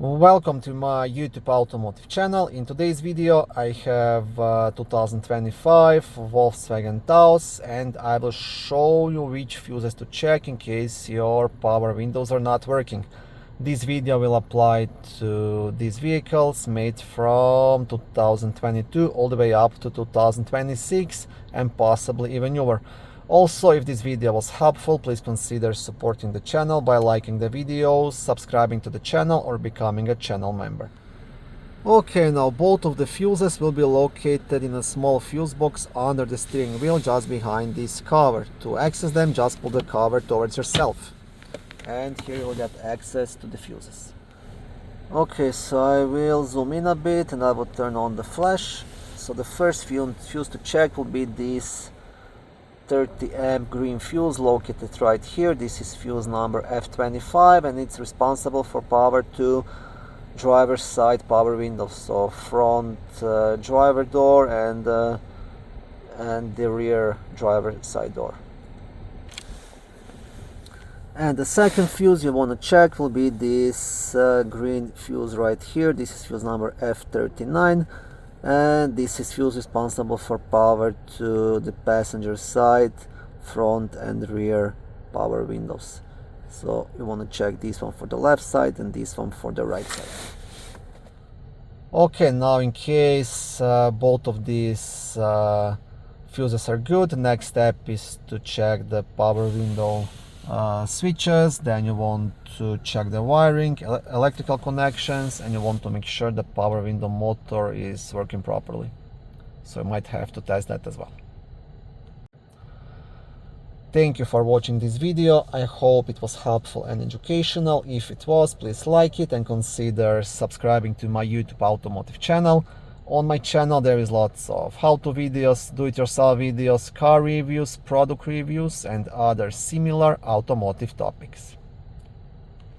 Welcome to my YouTube automotive channel. In today's video I have 2025 Volkswagen Taos, and I will show you which fuses to check in case your power windows are not working. This video will apply to these vehicles made from 2022 all the way up to 2026 and possibly even newer. Also, if this video was helpful, please consider supporting the channel by liking the videos, subscribing to the channel, or becoming a channel member. Okay, now both of the fuses will be located in a small fuse box under the steering wheel just behind this cover. To access them, just pull the cover towards yourself. And here you'll get access to the fuses. Okay, so I will zoom in a bit and I will turn on the flash. So the first fuse to check will be this 30 amp green fuse located right here. This is fuse number F25 and it's responsible for power to driver's side power windows, so front driver door and the rear driver side door. And the second fuse you want to check will be this green fuse right here. This is fuse number F39. And this is fuse responsible for power to the passenger side, front and rear power windows. So you want to check this one for the left side and this one for the right side. Okay, now in case both of these fuses are good, the next step is to check the power window switches. Then you want to check the wiring, electrical connections, and you want to make sure the power window motor is working properly. So you might have to test that as well. Thank you for watching this video. I hope it was helpful and educational. If it was, please like it and consider subscribing to my YouTube automotive channel. On my channel there is lots of how-to videos, do-it-yourself videos, car reviews, product reviews and other similar automotive topics.